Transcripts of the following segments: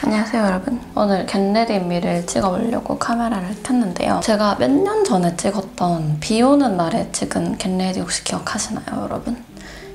안녕하세요 여러분. 오늘 겟레디 미를 찍어보려고 카메라를 켰는데요. 제가 몇 년 전에 찍었던 비 오는 날에 찍은 겟레디 혹시 기억하시나요 여러분?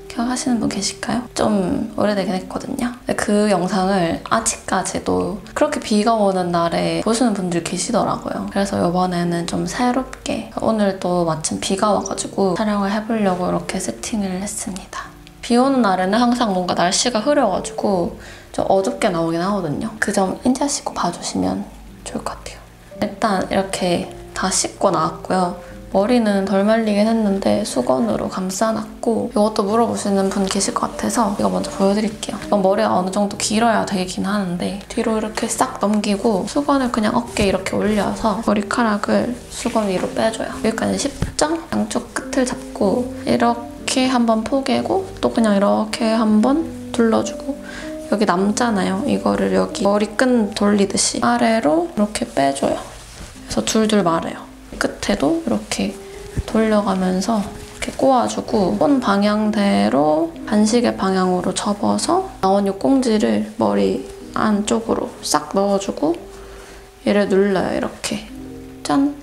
기억하시는 분 계실까요? 좀 오래되긴 했거든요. 근데 그 영상을 아직까지도 그렇게 비가 오는 날에 보시는 분들 계시더라고요. 그래서 이번에는 좀 새롭게 오늘 또 마침 비가 와가지고 촬영을 해보려고 이렇게 세팅을 했습니다. 비 오는 날에는 항상 뭔가 날씨가 흐려가지고 좀 어둡게 나오긴 하거든요. 그 점 인지하시고 봐주시면 좋을 것 같아요. 일단 이렇게 다 씻고 나왔고요. 머리는 덜 말리긴 했는데 수건으로 감싸놨고, 이것도 물어보시는 분 계실 것 같아서 이거 먼저 보여드릴게요. 이건 머리가 어느 정도 길어야 되긴 하는데 뒤로 이렇게 싹 넘기고 수건을 그냥 어깨에 이렇게 올려서 머리카락을 수건 위로 빼줘요. 여기까지 10점? 양쪽 끝을 잡고 이렇게 한번 포개고 또 그냥 이렇게 한번 둘러주고, 여기 남잖아요. 이거를 여기 머리끈 돌리듯이 아래로 이렇게 빼줘요. 그래서 줄줄 말아요. 끝에도 이렇게 돌려가면서 이렇게 꼬아주고 손 방향대로 반시계 방향으로 접어서 나온 이 꽁지를 머리 안쪽으로 싹 넣어주고 얘를 눌러요. 이렇게 짠!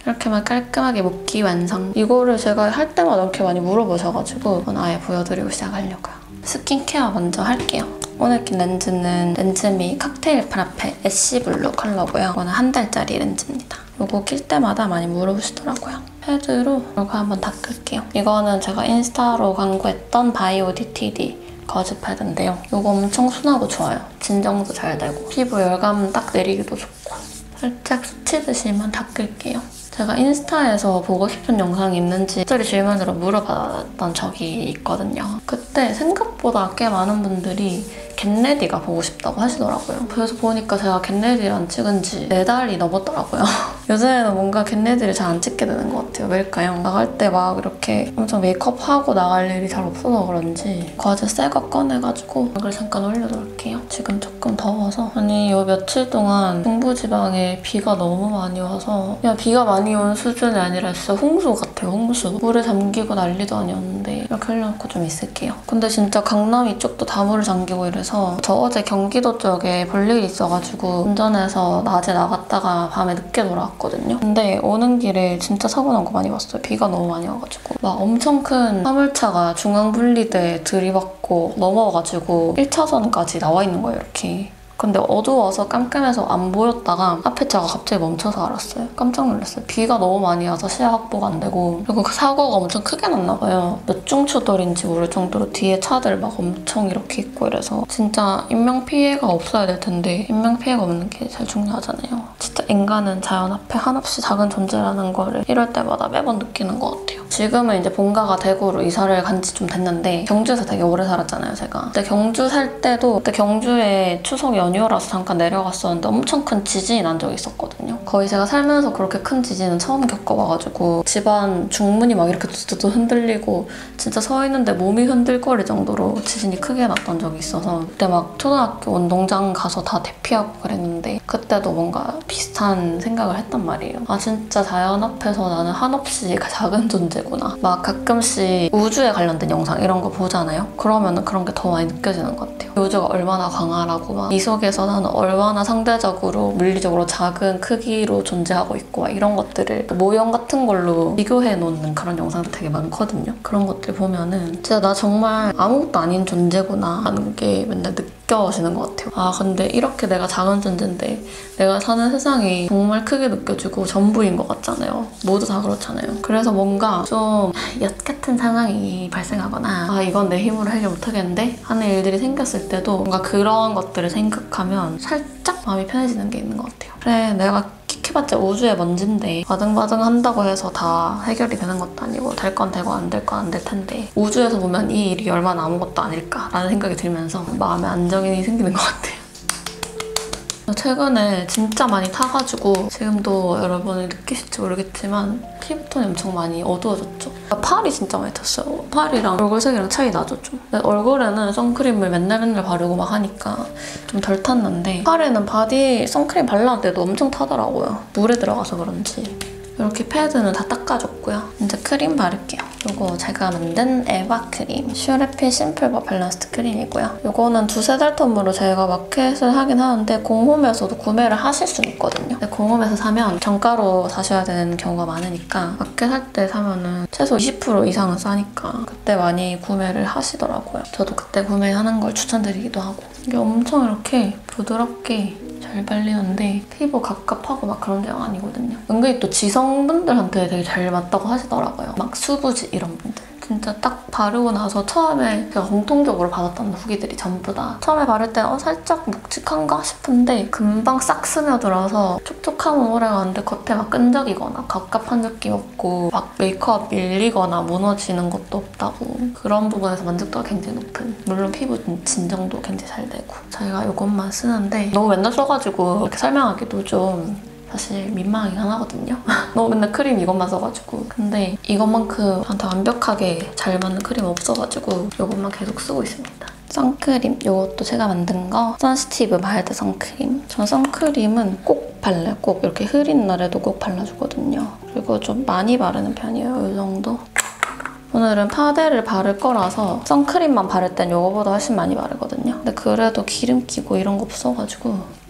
이렇게만 깔끔하게 묶기 완성. 이거를 제가 할 때마다 이렇게 많이 물어보셔가지고 이건 아예 보여드리고 시작하려고요. 스킨케어 먼저 할게요. 오늘 낀 렌즈는 렌즈미 칵테일 프라페 애쉬블루 컬러고요. 이거는 한 달짜리 렌즈입니다. 이거 낄 때마다 많이 물어보시더라고요. 패드로 이거 한번 닦을게요. 이거는 제가 인스타로 광고했던 바이오 DTD 거즈 패드인데요. 이거 엄청 순하고 좋아요. 진정도 잘 되고 피부 열감 딱 내리기도 좋고. 살짝 스치듯이만 닦을게요. 제가 인스타에서 보고 싶은 영상이 있는지 스토리 질문으로 물어봤던 적이 있거든요. 그때 생각보다 꽤 많은 분들이 겟레디가 보고 싶다고 하시더라고요. 그래서 보니까 제가 겟레디를 찍은 지 4달이 넘었더라고요. 요즘에는 뭔가 겟레디를 잘 안 찍게 되는 것 같아요. 왜일까요? 나갈 때 막 이렇게 엄청 메이크업하고 나갈 일이 잘 없어서 그런지 과제 새 거 꺼내가지고 이걸 잠깐 올려놓을게요. 지금 조금 더워서. 아니 요 며칠 동안 중부지방에 비가 너무 많이 와서 그냥 비가 많이 온 수준이 아니라 진짜 홍수 같아요. 홍수. 물에 잠기고 난리도 아니었는데 이렇게 올려놓고 좀 있을게요. 근데 진짜 강남 이쪽도 다 물에 잠기고 이래서 저 어제 경기도 쪽에 볼 일이 있어가지고 운전해서 낮에 나갔다가 밤에 늦게 돌아왔거든요. 근데 오는 길에 진짜 사고 난 거 많이 봤어요. 비가 너무 많이 와가지고 막 엄청 큰 화물차가 중앙분리대에 들이받고 넘어가지고 1차선까지 나와 있는 거예요. 이렇게. 근데 어두워서 깜깜해서 안 보였다가 앞에 차가 갑자기 멈춰서 알았어요. 깜짝 놀랐어요. 비가 너무 많이 와서 시야 확보가 안 되고, 그리고 그 사고가 엄청 크게 났나 봐요. 몇 중추돌인지 모를 정도로 뒤에 차들 막 엄청 이렇게 있고 이래서 진짜 인명피해가 없어야 될 텐데 인명피해가 없는 게 제일 중요하잖아요. 진짜 인간은 자연 앞에 한없이 작은 존재라는 거를 이럴 때마다 매번 느끼는 것 같아요. 지금은 이제 본가가 대구로 이사를 간 지 좀 됐는데 경주에서 되게 오래 살았잖아요, 제가. 근데 경주 살 때도 그때 경주에 추석 연휴라서 잠깐 내려갔었는데 엄청 큰 지진이 난 적이 있었거든요. 거의 제가 살면서 그렇게 큰 지진은 처음 겪어봐가지고 집안 중문이 막 이렇게 두두두 흔들리고 진짜 서 있는데 몸이 흔들거릴 정도로 지진이 크게 났던 적이 있어서 그때 막 초등학교 운동장 가서 다 대피하고 그랬는데 그때도 뭔가 비슷한 생각을 했단 말이에요. 아 진짜 자연 앞에서 나는 한없이 작은 존재구나. 막 가끔씩 우주에 관련된 영상 이런 거 보잖아요. 그러면 그런 게 더 많이 느껴지는 것 같아요. 우주가 얼마나 광활하고 막 이 속에서 나는 얼마나 상대적으로 물리적으로 작은 크기로 존재하고 있고 막 이런 것들을 모형 같은 걸로 비교해 놓는 그런 영상도 되게 많거든요. 그런 것들 보면은 진짜 나 정말 아무것도 아닌 존재구나 하는 게 맨날 느껴지는 것 같아요. 아 근데 이렇게 내가 작은 존재인데 내가 사는 세상이 정말 크게 느껴지고 전부인 것 같잖아요. 모두 다 그렇잖아요. 그래서 뭔가 좀 엿 같은 상황이 발생하거나 아 이건 내 힘으로 해결 못하겠는데 하는 일들이 생겼을 때도 뭔가 그런 것들을 생각하면 살짝 마음이 편해지는 게 있는 것 같아요. 그래 내가 킥해봤자 우주의 먼지인데 바등바등 한다고 해서 다 해결이 되는 것도 아니고 될 건 되고 안 될 건 안 될 텐데 우주에서 보면 이 일이 얼마나 아무것도 아닐까라는 생각이 들면서 마음에 안정이 생기는 것 같아요. 최근에 진짜 많이 타가지고 지금도 여러분이 느끼실지 모르겠지만 피부톤이 엄청 많이 어두워졌죠? 팔이 진짜 많이 탔어요. 팔이랑 얼굴색이랑 차이 나죠 좀. 얼굴에는 선크림을 맨날 바르고 막 하니까 좀 덜 탔는데 팔에는 바디 선크림 발랐는데도 엄청 타더라고요. 물에 들어가서 그런지. 이렇게 패드는 다 닦아줬고요. 이제 크림 바를게요. 이거 제가 만든 에바 크림. 슈레필 심플버 밸런스드 크림이고요. 이거는 두세 달 텀으로 제가 마켓을 하긴 하는데 공홈에서도 구매를 하실 수는 있거든요. 근데 공홈에서 사면 정가로 사셔야 되는 경우가 많으니까 마켓 할 때 사면은 최소 20% 이상은 싸니까 그때 많이 구매를 하시더라고요. 저도 그때 구매하는 걸 추천드리기도 하고. 이게 엄청 이렇게 부드럽게 잘 발리는데 피부 갑갑하고 막 그런 게 아니거든요. 은근히 또 지성분들한테 되게 잘 맞다고 하시더라고요. 막 수부지 이런 분들. 진짜 딱 바르고 나서 처음에 제가 공통적으로 받았던 후기들이 전부 다 처음에 바를 때는 살짝 묵직한가 싶은데 금방 싹 스며들어서 촉촉함은 오래가는데 겉에 막 끈적이거나 갑갑한 느낌 없고 막 메이크업 밀리거나 무너지는 것도 없다고 그런 부분에서 만족도가 굉장히 높은, 물론 피부 진정도 굉장히 잘 되고. 저희가 이것만 쓰는데 너무 맨날 써가지고 이렇게 설명하기도 좀 사실 민망하긴 하거든요. 너무 맨날 크림 이것만 써가지고. 근데 이것만큼 저한테 완벽하게 잘 맞는 크림 없어가지고 이것만 계속 쓰고 있습니다. 선크림, 이것도 제가 만든 거 선시티브 마일드 선크림. 전 선크림은 꼭 발라요. 꼭 이렇게 흐린 날에도 꼭 발라주거든요. 그리고 좀 많이 바르는 편이에요. 이 정도. 오늘은 파데를 바를 거라서 선크림만 바를 땐 이거보다 훨씬 많이 바르거든요. 근데 그래도 기름 끼고 이런 거 없어가지고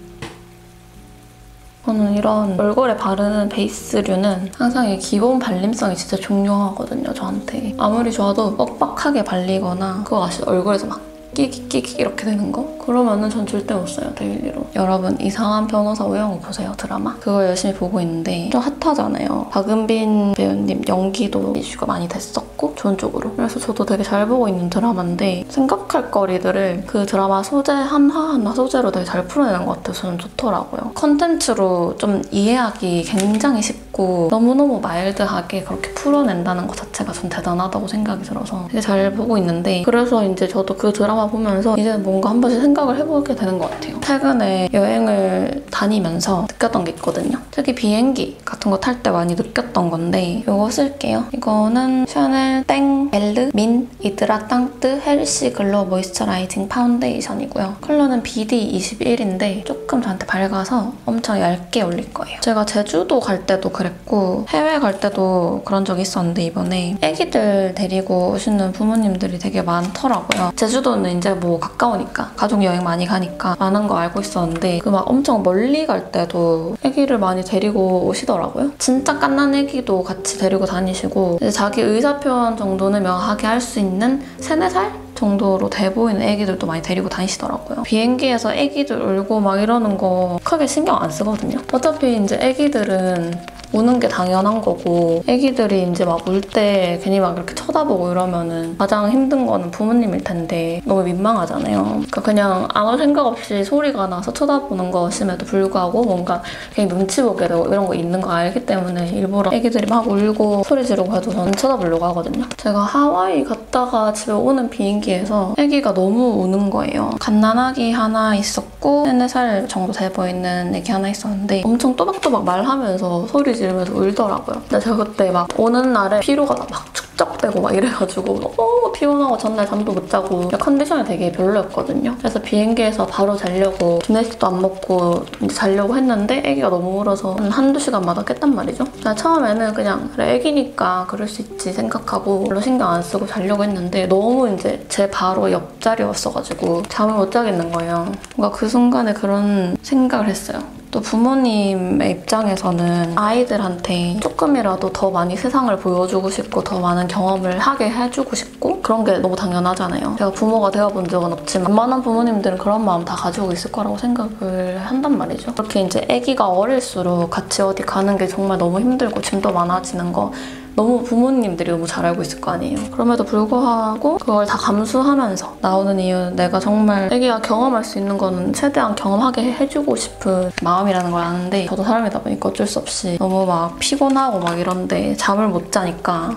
저는 이런 얼굴에 바르는 베이스류는 항상 이 기본 발림성이 진짜 중요하거든요, 저한테. 아무리 좋아도 뻑뻑하게 발리거나 그거 아시죠? 얼굴에서 막 끼기 이렇게 되는 거? 그러면은 전 절대 못 써요, 데일리로. 여러분, 이상한 변호사 오영우 보세요, 드라마? 그거 열심히 보고 있는데 좀 핫하잖아요. 박은빈 배우님 연기도 이슈가 많이 됐었고 좋은 쪽으로. 그래서 저도 되게 잘 보고 있는 드라마인데 생각할 거리들을 그 드라마 소재 하나 소재로 되게 잘 풀어내는 것 같아서 저는 좋더라고요. 컨텐츠로 좀 이해하기 굉장히 쉽고 너무너무 마일드하게 그렇게 풀어낸다는 것 자체가 전 대단하다고 생각이 들어서 되게 잘 보고 있는데, 그래서 이제 저도 그 드라마 보면서 이제 뭔가 한 번씩 생각을 해보게 되는 것 같아요. 최근에 여행을 다니면서 느꼈던 게 있거든요. 특히 비행기 같은 거 탈 때 많이 느꼈던 건데 이거 쓸게요. 이거는 샤넬 땡 엘르 민 이드라땅뜨 헬시 글로우 모이스처라이징 파운데이션이고요. 컬러는 BD21인데 조금 저한테 밝아서 엄청 얇게 올릴 거예요. 제가 제주도 갈 때도 그랬고 해외 갈 때도 그런 적이 있었는데 이번에 애기들 데리고 오시는 부모님들이 되게 많더라고요. 제주도는 이제 뭐 가까우니까 가족 여행 많이 가니까 많은 거 알고 있었는데 그 막 엄청 멀리 갈 때도 애기를 많이 데리고 오시더라고요. 진짜 갓난 애기도 같이 데리고 다니시고 이제 자기 의사표현 정도는 명확하게 할 수 있는 3, 4살? 정도로 돼 보이는 애기들도 많이 데리고 다니시더라고요. 비행기에서 애기들 울고 막 이러는 거 크게 신경 안 쓰거든요. 어차피 이제 애기들은 우는 게 당연한 거고 애기들이 이제 막 울 때 괜히 막 이렇게 쳐다보고 이러면은 가장 힘든 거는 부모님일 텐데 너무 민망하잖아요. 그러니까 그냥 아무 생각 없이 소리가 나서 쳐다보는 것임에도 불구하고 뭔가 괜히 눈치 보게 되고 이런 거 있는 거 알기 때문에 일부러 애기들이 막 울고 소리 지르고 해도 저는 쳐다보려고 하거든요. 제가 하와이 갔다가 집에 오는 비행기에서 애기가 너무 우는 거예요. 갓난아기 하나 있었고 3, 4살 정도 돼 보이는 애기 하나 있었는데 엄청 또박또박 말하면서 소리 지르면서 울더라고요. 근데 제가 그때 막 오는 날에 피로가 막 축적되고 막 이래가지고 너무 피곤하고 전날 잠도 못 자고 컨디션이 되게 별로였거든요. 그래서 비행기에서 바로 자려고 기내식도 안 먹고 이제 자려고 했는데 애기가 너무 울어서 한두 시간마다 깼단 말이죠. 처음에는 그냥 그래 애기니까 그럴 수 있지 생각하고 별로 신경 안 쓰고 자려고 했는데 너무 이제 제 바로 옆자리였어가지고 잠을 못 자겠는 거예요. 뭔가 그 순간에 그런 생각을 했어요. 또 부모님의 입장에서는 아이들한테 조금이라도 더 많이 세상을 보여주고 싶고 더 많은 경험을 하게 해주고 싶고 그런 게 너무 당연하잖아요. 제가 부모가 되어본 적은 없지만 웬만한 부모님들은 그런 마음 다 가지고 있을 거라고 생각을 한단 말이죠. 그렇게 이제 아기가 어릴수록 같이 어디 가는 게 정말 너무 힘들고 짐도 많아지는 거 너무 부모님들이 너무 잘 알고 있을 거 아니에요. 그럼에도 불구하고 그걸 다 감수하면서 나오는 이유는 내가 정말 애기가 경험할 수 있는 거는 최대한 경험하게 해주고 싶은 마음이라는 걸 아는데 저도 사람이다 보니까 어쩔 수 없이 너무 막 피곤하고 막 이런데 잠을 못 자니까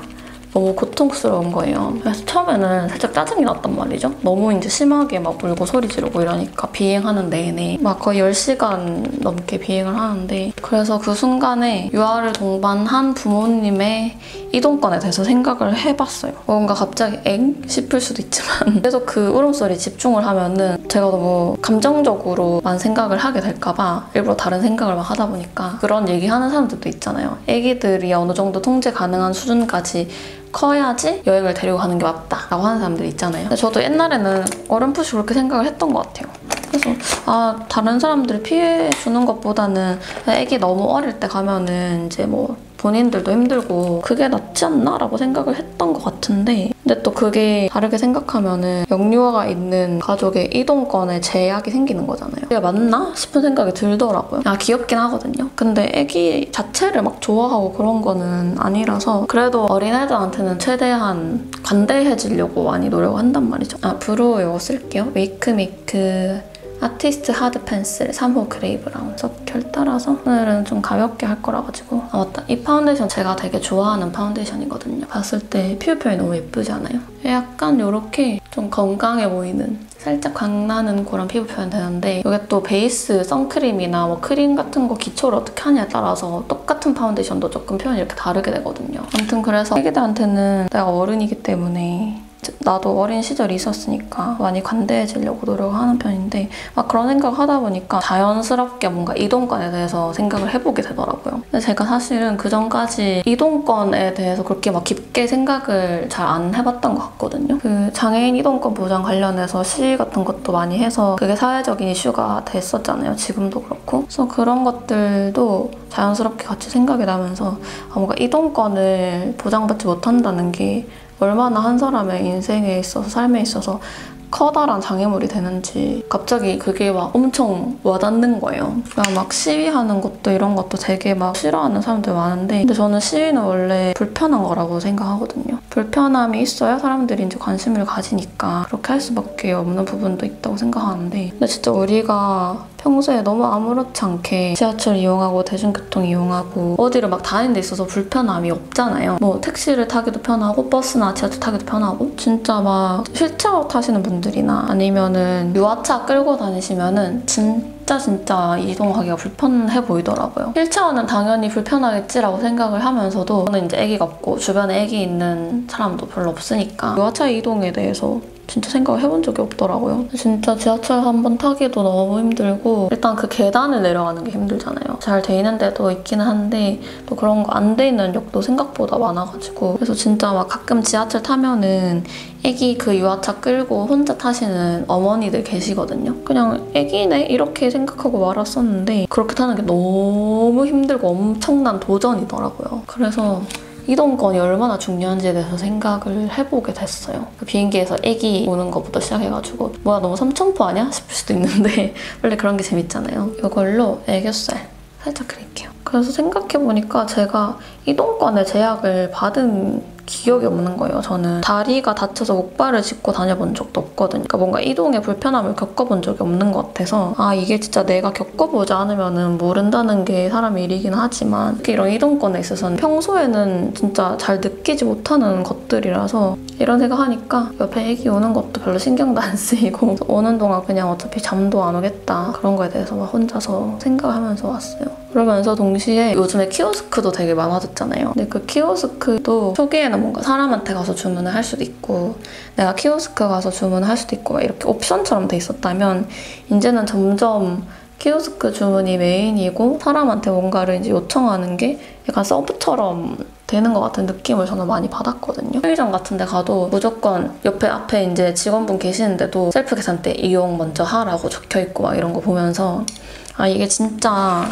너무 고통스러운 거예요. 그래서 처음에는 살짝 짜증이 났단 말이죠. 너무 이제 심하게 막 울고 소리 지르고 이러니까 비행하는 내내 막 거의 10시간 넘게 비행을 하는데 그래서 그 순간에 유아를 동반한 부모님의 이동권에 대해서 생각을 해봤어요. 뭔가 갑자기 엥? 싶을 수도 있지만 계속 그 울음소리에 집중을 하면은 제가 너무 감정적으로만 생각을 하게 될까봐 일부러 다른 생각을 막 하다 보니까 그런 얘기하는 사람들도 있잖아요. 애기들이 어느 정도 통제 가능한 수준까지 커야지 여행을 데리고 가는 게 맞다라고 하는 사람들이 있잖아요. 근데 저도 옛날에는 어렴풋이 그렇게 생각을 했던 것 같아요. 그래서 다른 사람들을 피해 주는 것보다는 애기 너무 어릴 때 가면은 이제 뭐 본인들도 힘들고 그게 낫지 않나? 라고 생각을 했던 것 같은데 근데 또 그게 다르게 생각하면은 영유아가 있는 가족의 이동권에 제약이 생기는 거잖아요. 이게 맞나? 싶은 생각이 들더라고요. 귀엽긴 하거든요. 근데 애기 자체를 막 좋아하고 그런 거는 아니라서 그래도 어린애들한테는 최대한 관대해지려고 많이 노력한단 말이죠. 브루 이거 쓸게요. 메이크메이크 아티스트 하드 펜슬 3호 그레이 브라운 결 따라서 오늘은 좀 가볍게 할 거라 가지고 맞다. 이 파운데이션 제가 되게 좋아하는 파운데이션이거든요. 봤을 때 피부 표현이 너무 예쁘지 않아요? 약간 이렇게 좀 건강해 보이는 살짝 광나는 그런 피부 표현 되는데 이게 또 베이스 선크림이나 뭐 크림 같은 거 기초를 어떻게 하냐에 따라서 똑같은 파운데이션도 조금 표현이 이렇게 다르게 되거든요. 아무튼 그래서 애기들한테는 내가 어른이기 때문에 나도 어린 시절이 있었으니까 많이 관대해지려고 노력하는 편인데 막 그런 생각을 하다 보니까 자연스럽게 뭔가 이동권에 대해서 생각을 해보게 되더라고요. 근데 제가 사실은 그전까지 이동권에 대해서 그렇게 막 깊게 생각을 잘 안 해봤던 것 같거든요. 그 장애인 이동권 보장 관련해서 시위 같은 것도 많이 해서 그게 사회적인 이슈가 됐었잖아요. 지금도 그렇고. 그래서 그런 것들도 자연스럽게 같이 생각이 나면서 뭔가 이동권을 보장받지 못한다는 게 얼마나 한 사람의 인생에 있어서 삶에 있어서 커다란 장애물이 되는지 갑자기 그게 막 엄청 와닿는 거예요. 그냥 막 시위하는 것도 이런 것도 되게 막 싫어하는 사람들 많은데 근데 저는 시위는 원래 불편한 거라고 생각하거든요. 불편함이 있어야 사람들이 이제 관심을 가지니까 그렇게 할 수밖에 없는 부분도 있다고 생각하는데 근데 진짜 우리가 평소에 너무 아무렇지 않게 지하철 이용하고 대중교통 이용하고 어디를 막 다니는 데 있어서 불편함이 없잖아요. 뭐 택시를 타기도 편하고 버스나 지하철 타기도 편하고 진짜 막 휠체어 타시는 분들이나 아니면은 유아차 끌고 다니시면은 진짜 이동하기가 불편해 보이더라고요. 휠체어는 당연히 불편하겠지라고 생각을 하면서도 저는 이제 아기가 없고 주변에 아기 있는 사람도 별로 없으니까 유아차 이동에 대해서 진짜 생각을 해본 적이 없더라고요. 진짜 지하철 한 번 타기도 너무 힘들고 일단 그 계단을 내려가는 게 힘들잖아요. 잘 돼 있는 데도 있기는 한데 또 그런 거 안 돼 있는 역도 생각보다 많아가지고 그래서 진짜 막 가끔 지하철 타면은 애기 그 유아차 끌고 혼자 타시는 어머니들 계시거든요. 그냥 애기네 이렇게 생각하고 말았었는데 그렇게 타는 게 너무 힘들고 엄청난 도전이더라고요. 그래서 이동권이 얼마나 중요한지에 대해서 생각을 해보게 됐어요. 그 비행기에서 애기 오는 것부터 시작해가지고 뭐야 너무 삼천포 아니야? 싶을 수도 있는데 원래 그런 게 재밌잖아요. 이걸로 애교살 살짝 그릴게요. 그래서 생각해보니까 제가 이동권의 제약을 받은 기억이 없는 거예요. 저는 다리가 다쳐서 목발을 짚고 다녀본 적도 없거든요. 그러니까 뭔가 이동에 불편함을 겪어본 적이 없는 것 같아서 이게 진짜 내가 겪어보지 않으면 모른다는 게 사람의 일이긴 하지만 특히 이런 이동권에 있어서는 평소에는 진짜 잘 느끼지 못하는 것들이라서 이런 생각하니까 옆에 애기 오는 것도 별로 신경도 안 쓰이고 오는 동안 그냥 어차피 잠도 안 오겠다 그런 거에 대해서 막 혼자서 생각하면서 왔어요. 그러면서 동시에 요즘에 키오스크도 되게 많아졌잖아요. 근데 그 키오스크도 초기에는 뭔가 사람한테 가서 주문을 할 수도 있고 내가 키오스크 가서 주문을 할 수도 있고 이렇게 옵션처럼 돼 있었다면 이제는 점점 키오스크 주문이 메인이고 사람한테 뭔가를 이제 요청하는 게 약간 서브처럼 되는 것 같은 느낌을 저는 많이 받았거든요. 편의점 같은 데 가도 무조건 옆에 앞에 이제 직원분 계시는데도 셀프 계산대 이용 먼저 하라고 적혀있고 막 이런 거 보면서 이게 진짜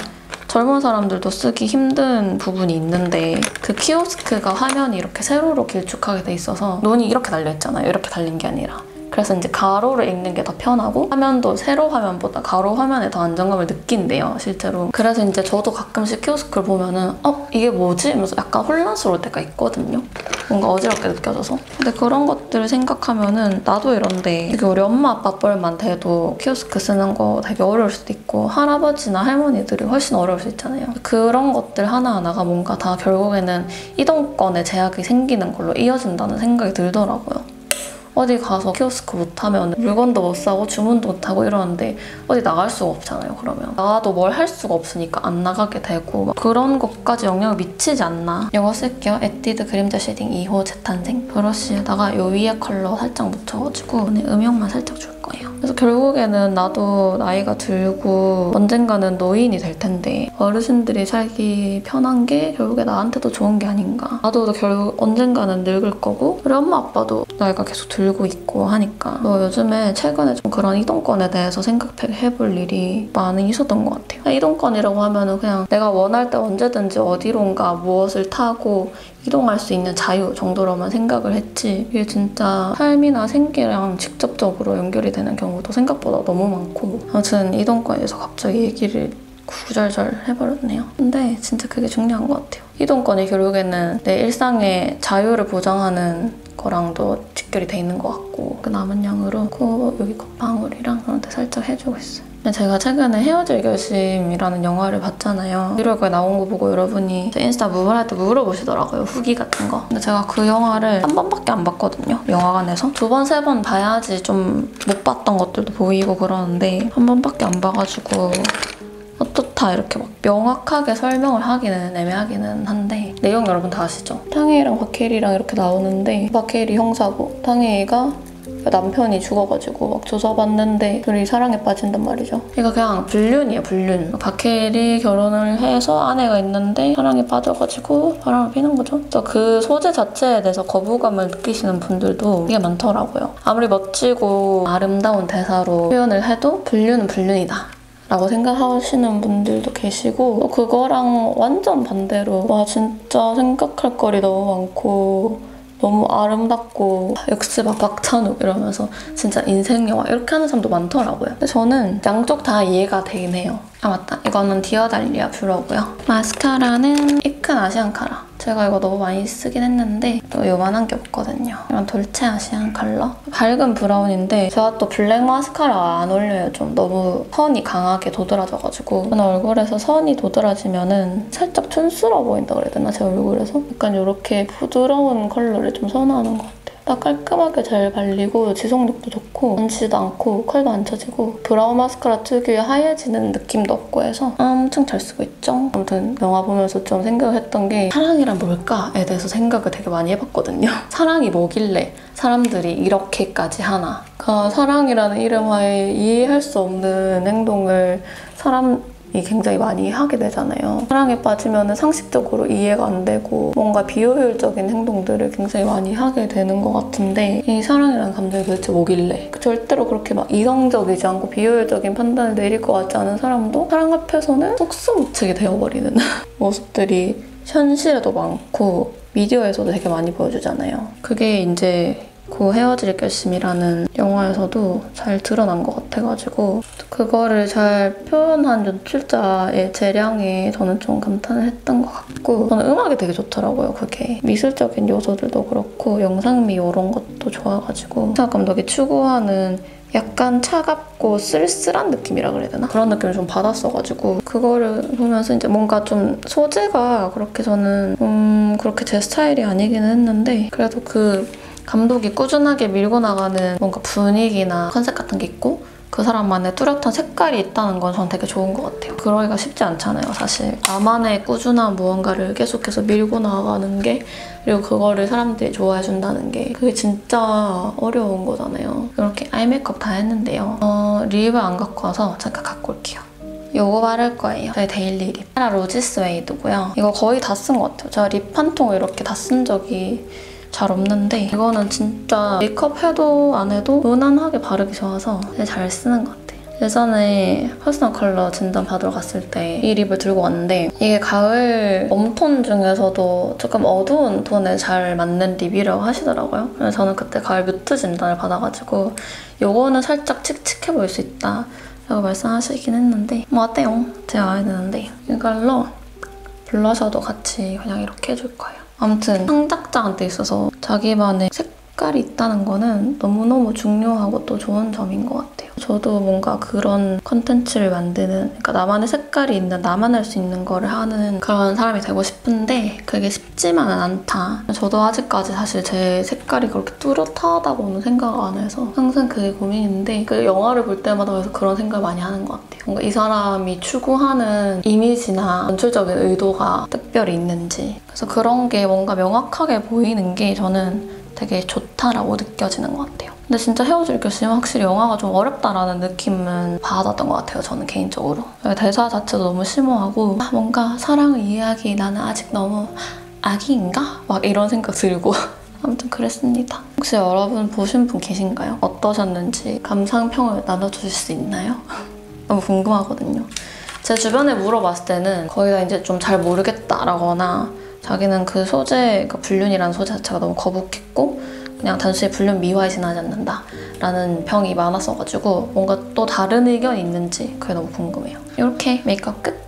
젊은 사람들도 쓰기 힘든 부분이 있는데 그 키오스크가 화면이 이렇게 세로로 길쭉하게 돼 있어서 눈이 이렇게 달려있잖아요. 이렇게 달린 게 아니라 그래서 이제 가로를 읽는 게 더 편하고 화면도 세로 화면보다 가로 화면에 더 안정감을 느낀대요, 실제로. 그래서 이제 저도 가끔씩 키오스크를 보면은 이게 뭐지? 이러면서 약간 혼란스러울 때가 있거든요. 뭔가 어지럽게 느껴져서. 근데 그런 것들을 생각하면은 나도 이런데 되게 우리 엄마 아빠 뻘만 돼도 키오스크 쓰는 거 되게 어려울 수도 있고 할아버지나 할머니들이 훨씬 어려울 수 있잖아요. 그런 것들 하나하나가 뭔가 다 결국에는 이동권에 제약이 생기는 걸로 이어진다는 생각이 들더라고요. 어디 가서 키오스크 못하면 물건도 못 사고 주문도 못하고 이러는데 어디 나갈 수가 없잖아요, 그러면. 나가도 뭘 할 수가 없으니까 안 나가게 되고 막 그런 것까지 영향을 미치지 않나. 이거 쓸게요. 에뛰드 그림자 쉐딩 2호 재탄생. 브러쉬에다가 요 위에 컬러 살짝 묻혀가지고 음영만 살짝 줄 거예요. 그래서 결국에는 나도 나이가 들고 언젠가는 노인이 될 텐데 어르신들이 살기 편한 게 결국에 나한테도 좋은 게 아닌가. 나도 결국 언젠가는 늙을 거고 우리 엄마 아빠도 나이가 계속 들고 있고 하니까 요즘에 최근에 좀 그런 이동권에 대해서 생각해볼 일이 많이 있었던 것 같아요. 이동권이라고 하면은 그냥 내가 원할 때 언제든지 어디론가 무엇을 타고 이동할 수 있는 자유 정도로만 생각을 했지 이게 진짜 삶이나 생계랑 직접적으로 연결이 되는 경우도 생각보다 너무 많고 아무튼 이동권에 대해서 갑자기 얘기를 구절절 해버렸네요. 근데 진짜 그게 중요한 것 같아요. 이동권이 결국에는 내 일상의 자유를 보장하는 거랑도 직결이 돼 있는 것 같고 그 남은 양으로 여기 콧방울이랑 그런데 살짝 해주고 있어요. 제가 최근에 헤어질 결심이라는 영화를 봤잖아요. 1월에 나온 거 보고 여러분이 인스타 무브할 때 물어보시더라고요. 후기 같은 거. 근데 제가 그 영화를 한 번밖에 안 봤거든요. 영화관에서. 2번, 3번 봐야지 좀 못 봤던 것들도 보이고 그러는데 한 번밖에 안 봐가지고 어떻다 이렇게 막 명확하게 설명을 하기는 애매하기는 한데 내용 여러분 다 아시죠? 탕웨이랑 박해일이랑 이렇게 나오는데 박해일이 형사고 탕웨이가 남편이 죽어가지고 막 조사받는데 둘이 사랑에 빠진단 말이죠. 이거 그냥 불륜이에요, 불륜. 박해일이 결혼을 해서 아내가 있는데 사랑에 빠져가지고 바람을 피는 거죠. 또 그 소재 자체에 대해서 거부감을 느끼시는 분들도 되게 많더라고요. 아무리 멋지고 아름다운 대사로 표현을 해도 불륜은 불륜이다 라고 생각하시는 분들도 계시고 또 그거랑 완전 반대로 와 진짜 생각할 거리 너무 많고 너무 아름답고 역시 막 박찬욱 이러면서 진짜 인생 영화 이렇게 하는 사람도 많더라고요. 근데 저는 양쪽 다 이해가 되긴 해요. 아 맞다, 이거는 디어달리아 뷰러고요. 마스카라는 이큰 아시안 카라. 제가 이거 너무 많이 쓰긴 했는데 또 요만한 게 없거든요. 이런 돌체 아시안 컬러. 밝은 브라운인데 제가 또 블랙 마스카라 안 어울려요. 좀 너무 선이 강하게 도드라져가지고 저는 얼굴에서 선이 도드라지면은 살짝 촌스러워 보인다 그래야 되나? 제 얼굴에서? 약간 이렇게 부드러운 컬러를 좀 선호하는 것 같아요. 딱 깔끔하게 잘 발리고 지속력도 좋고 얹지도 않고 컬도 안 쳐지고 브라운 마스카라 특유의 하얘지는 느낌도 없고 해서 엄청 잘 쓰고 있죠. 아무튼 영화 보면서 좀 생각을 했던 게 사랑이란 뭘까에 대해서 생각을 되게 많이 해봤거든요. 사랑이 뭐길래 사람들이 이렇게까지 하나. 그러니까 사랑이라는 이름하에 이해할 수 없는 행동을 사람이 굉장히 많이 하게 되잖아요. 사랑에 빠지면 상식적으로 이해가 안 되고 뭔가 비효율적인 행동들을 굉장히 많이 하게 되는 것 같은데 이 사랑이라는 감정이 도대체 뭐길래 절대로 그렇게 막 이성적이지 않고 비효율적인 판단을 내릴 것 같지 않은 사람도 사랑 앞에서는 속수무책이 되어버리는 모습들이 현실에도 많고 미디어에서도 되게 많이 보여주잖아요. 그게 이제 그 헤어질 결심이라는 영화에서도 잘 드러난 것 같아가지고 그거를 잘 표현한 연출자의 재량에 저는 좀 감탄을 했던 것 같고 저는 음악이 되게 좋더라고요. 그게 미술적인 요소들도 그렇고 영상미 이런 것도 좋아가지고 이상학 감독이 추구하는 약간 차갑고 쓸쓸한 느낌이라 그래야 되나? 그런 느낌을 좀 받았어가지고 그거를 보면서 이제 뭔가 좀 소재가 그렇게 저는 그렇게 제 스타일이 아니기는 했는데 그래도 그 감독이 꾸준하게 밀고 나가는 뭔가 분위기나 컨셉 같은 게 있고 그 사람만의 뚜렷한 색깔이 있다는 건 전 되게 좋은 것 같아요. 그러기가 쉽지 않잖아요, 사실. 나만의 꾸준한 무언가를 계속해서 밀고 나가는 게 그리고 그거를 사람들이 좋아해준다는 게 그게 진짜 어려운 거잖아요. 이렇게 아이 메이크업 다 했는데요. 립을 안 갖고 와서 잠깐 갖고 올게요. 요거 바를 거예요. 저희 데일리 립. 카라 로지스 웨이드고요. 이거 거의 다 쓴 것 같아요. 제가 립 한 통 이렇게 다 쓴 적이 잘 없는데 이거는 진짜 메이크업 해도 안 해도 무난하게 바르기 좋아서 되게 잘 쓰는 것 같아요. 예전에 퍼스널 컬러 진단 받으러 갔을 때 이 립을 들고 왔는데 이게 가을 웜톤 중에서도 조금 어두운 톤에 잘 맞는 립이라고 하시더라고요. 그래서 저는 그때 가을 뮤트 진단을 받아가지고 요거는 살짝 칙칙해 보일 수 있다 라고 말씀하시긴 했는데 뭐 어때요? 제 마음에 드는데 이걸로 블러셔도 같이 그냥 이렇게 해줄 거예요. 아무튼 창작자한테 있어서 자기만의 색깔이 있다는 거는 너무너무 중요하고 또 좋은 점인 것 같아요. 저도 뭔가 그런 컨텐츠를 만드는, 그러니까 나만의 색깔이 있는, 나만 할 수 있는 거를 하는 그런 사람이 되고 싶은데 그게 쉽지만은 않다. 저도 아직까지 사실 제 색깔이 그렇게 뚜렷하다고는 생각 안 해서 항상 그게 고민인데 그 영화를 볼 때마다 그래서 그런 생각을 많이 하는 것 같아요. 뭔가 이 사람이 추구하는 이미지나 연출적인 의도가 특별히 있는지, 그래서 그런 게 뭔가 명확하게 보이는 게 저는 되게 좋다라고 느껴지는 것 같아요. 근데 진짜 헤어질 결심은 확실히 영화가 좀 어렵다라는 느낌은 받았던 것 같아요, 저는 개인적으로. 대사 자체도 너무 심오하고 뭔가 사랑 이야기 나는 아직 너무 아기인가? 막 이런 생각 들고 아무튼 그랬습니다. 혹시 여러분 보신 분 계신가요? 어떠셨는지 감상평을 나눠주실 수 있나요? 너무 궁금하거든요. 제 주변에 물어봤을 때는 거의 다 이제 좀 잘 모르겠다라거나 자기는 그 소재, 그 불륜이라는 소재 자체가 너무 거북했고 그냥 단순히 불륜 미화에 지나지 않는다 라는 평이 많았어가지고 뭔가 또 다른 의견이 있는지 그게 너무 궁금해요. 이렇게 메이크업 끝!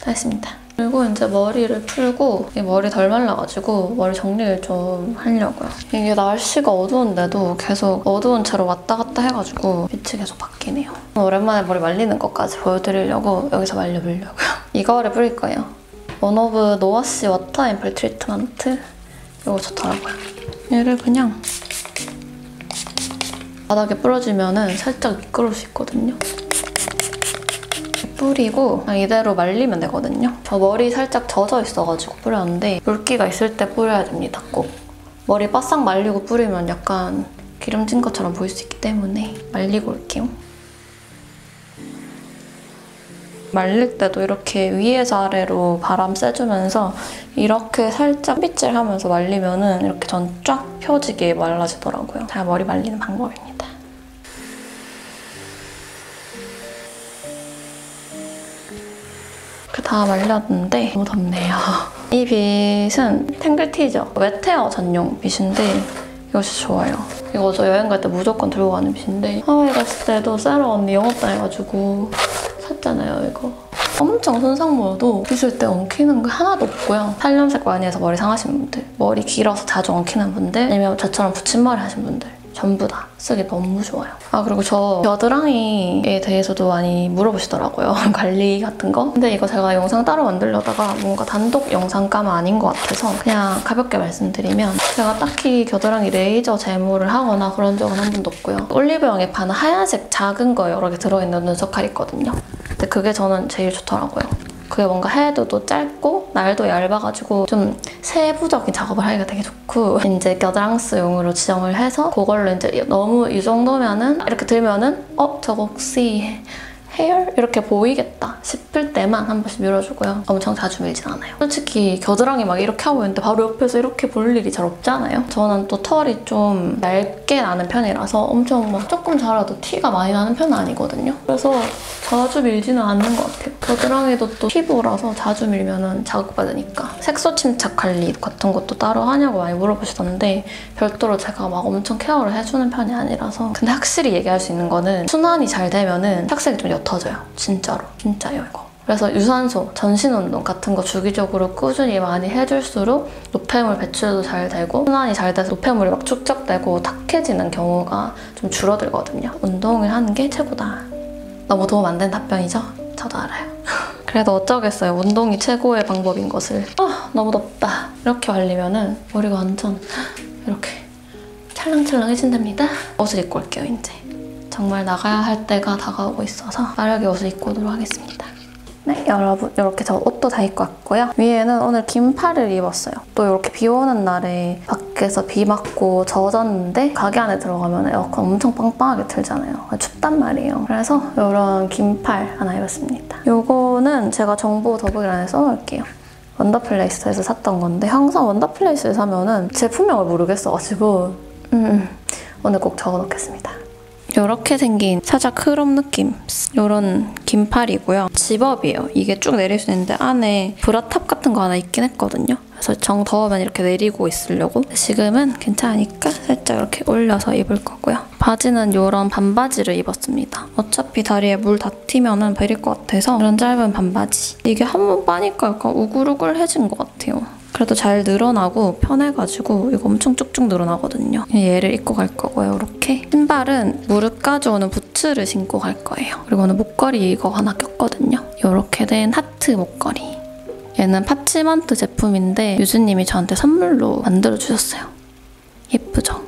다 했습니다. 그리고 이제 머리를 풀고 머리 덜 말라가지고 머리 정리를 좀 하려고요. 이게 날씨가 어두운데도 계속 어두운 채로 왔다 갔다 해가지고 빛이 계속 바뀌네요. 오랜만에 머리 말리는 것까지 보여드리려고 여기서 말려보려고요. 이거를 뿌릴 거예요. 원오브 노아씨 워터 앰플 트리트먼트. 이거 좋더라고요. 얘를 그냥 바닥에 뿌려주면 살짝 미끄러울 수 있거든요. 뿌리고 그냥 이대로 말리면 되거든요. 저 머리 살짝 젖어 있어가지고 뿌렸는데 물기가 있을 때 뿌려야 됩니다, 꼭. 머리 바싹 말리고 뿌리면 약간 기름진 것처럼 보일 수 있기 때문에 말리고 올게요. 말릴 때도 이렇게 위에서 아래로 바람 쐬주면서 이렇게 살짝 빗질하면서 말리면은 이렇게 전 쫙 펴지게 말라지더라고요. 제가 머리 말리는 방법입니다. 다 말렸는데 너무 덥네요. 이 빗은 탱글티저 웨트헤어 전용 빗인데 이것이 좋아요. 이거 저 여행 갈 때 무조건 들고 가는 빗인데 하와이 갔을 때도 세라 언니 영업당 해가지고 샀잖아요, 이거. 엄청 손상모여도 빗을 때 엉키는 게 하나도 없고요. 살염색 많이 해서 머리 상하신 분들, 머리 길어서 자주 엉키는 분들, 아니면 저처럼 붙임머리 하신 분들 전부 다 쓰기 너무 좋아요. 아, 그리고 저 겨드랑이에 대해서도 많이 물어보시더라고요. 관리 같은 거. 근데 이거 제가 영상 따로 만들려다가 뭔가 단독 영상감은 아닌 것 같아서 그냥 가볍게 말씀드리면 제가 딱히 겨드랑이 레이저 제모를 하거나 그런 적은 한 번도 없고요. 올리브영에 파는 하얀색 작은 거 여러 개 들어있는 눈썹 칼 있거든요. 근데 그게 저는 제일 좋더라고요. 그게 뭔가 헤드도 짧고 날도 얇아가지고 좀 세부적인 작업을 하기가 되게 좋고, 이제 겨드랑스용으로 지정을 해서 그걸로 이제 너무 이 정도면은 이렇게 들면은 저거 혹시 헤어? 이렇게 보이겠다 싶을 때만 한 번씩 밀어주고요. 엄청 자주 밀진 않아요. 솔직히 겨드랑이 막 이렇게 하고 있는데 바로 옆에서 이렇게 볼 일이 잘 없잖아요. 저는 또 털이 좀 얇게 나는 편이라서 엄청 막 조금 자라도 티가 많이 나는 편은 아니거든요. 그래서 자주 밀지는 않는 것 같아요. 겨드랑이도 또 피부라서 자주 밀면은 자극받으니까. 색소 침착 관리 같은 것도 따로 하냐고 많이 물어보시던데 별도로 제가 막 엄청 케어를 해주는 편이 아니라서. 근데 확실히 얘기할 수 있는 거는 순환이 잘 되면은 착색이 좀 옅어져요. 진짜로. 진짜요, 이거. 그래서 유산소, 전신운동 같은 거 주기적으로 꾸준히 많이 해줄수록 노폐물 배출도 잘 되고 순환이 잘 돼서 노폐물이 막 축적되고 탁해지는 경우가 좀 줄어들거든요. 운동을 하는 게 최고다. 너무 도움 안 된 답변이죠? 저도 알아요. 그래도 어쩌겠어요. 운동이 최고의 방법인 것을. 너무 덥다. 이렇게 말리면은 머리가 완전 이렇게 찰랑찰랑해진답니다. 옷을 입고 올게요, 이제. 정말 나가야 할 때가 다가오고 있어서 빠르게 옷을 입고 오도록 하겠습니다. 네, 여러분, 이렇게 저 옷도 다 입고 왔고요. 위에는 오늘 긴팔을 입었어요. 또 이렇게 비 오는 날에 밖에서 비 맞고 젖었는데 가게 안에 들어가면 에어컨 엄청 빵빵하게 틀잖아요. 춥단 말이에요. 그래서 이런 긴팔 하나 입었습니다. 이거는 제가 정보 더보기란에 써놓을게요. 원더플레이스에서 샀던 건데 항상 원더플레이스에서 사면은 제품명을 모르겠어가지고 오늘 꼭 적어놓겠습니다. 이렇게 생긴 살짝 크롭 느낌 이런 긴팔이고요. 집업이에요. 이게 쭉 내릴 수 있는데 안에 브라탑 같은 거 하나 있긴 했거든요. 그래서 정 더우면 이렇게 내리고 있으려고. 지금은 괜찮으니까 살짝 이렇게 올려서 입을 거고요. 바지는 이런 반바지를 입었습니다. 어차피 다리에 물 다 튀면은 베릴 것 같아서 이런 짧은 반바지. 이게 한 번 빠니까 약간 우글우글해진 것 같아요. 그래도 잘 늘어나고 편해가지고 이거 엄청 쭉쭉 늘어나거든요. 얘를 입고 갈 거고요, 이렇게. 신발은 무릎까지 오는 부츠를 신고 갈 거예요. 그리고 오늘 목걸이 이거 하나 꼈거든요. 이렇게 된 하트 목걸이. 얘는 파치먼트 제품인데 유주님이 저한테 선물로 만들어주셨어요. 예쁘죠?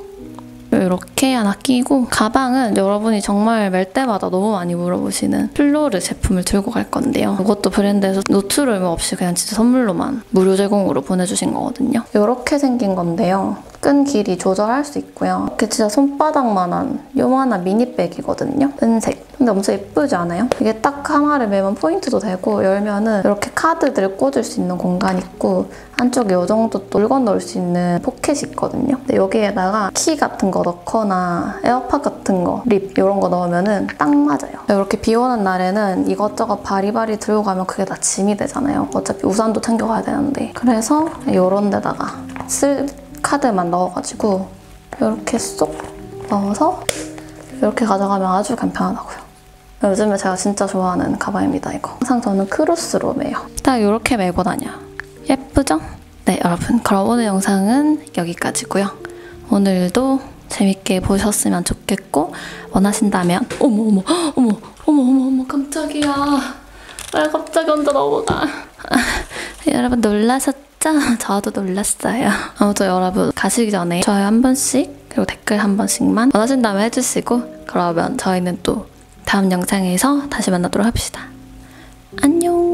이렇게 하나 끼고 가방은 여러분이 정말 멜 때마다 너무 많이 물어보시는 플로르 제품을 들고 갈 건데요. 이것도 브랜드에서 노출 얼마 없이 그냥 진짜 선물로만 무료 제공으로 보내주신 거거든요. 이렇게 생긴 건데요. 끈 길이 조절할 수 있고요. 이렇게 진짜 손바닥만한 요만한 미니백이거든요. 은색. 근데 엄청 예쁘지 않아요? 이게 딱 하나를 매면 포인트도 되고 열면은 이렇게 카드들 꽂을 수 있는 공간이 있고 한쪽에 이 정도 또 물건 넣을 수 있는 포켓이 있거든요. 근데 여기에다가 키 같은 거 넣거나 에어팟 같은 거, 립 이런 거 넣으면은 딱 맞아요. 이렇게 비 오는 날에는 이것저것 바리바리 들고 가면 그게 다 짐이 되잖아요. 어차피 우산도 챙겨가야 되는데. 그래서 이런 데다가 쓸 카드만 넣어가지고 이렇게 쏙 넣어서 이렇게 가져가면 아주 간편하다고요. 요즘에 제가 진짜 좋아하는 가방입니다, 이거. 항상 저는 크로스로 매요. 딱 이렇게 메고 다녀. 예쁘죠? 네, 여러분. 그럼 오늘 영상은 여기까지고요. 오늘도 재밌게 보셨으면 좋겠고 원하신다면 어머 깜짝이야. 아, 갑자기 혼자 넘어가. 여러분 놀라셨죠? 저도 놀랐어요. 아무튼 여러분 가시기 전에 좋아요 한 번씩 그리고 댓글 한 번씩만 원하신다면 해주시고 그러면 저희는 또 다음 영상에서 다시 만나도록 합시다. 안녕.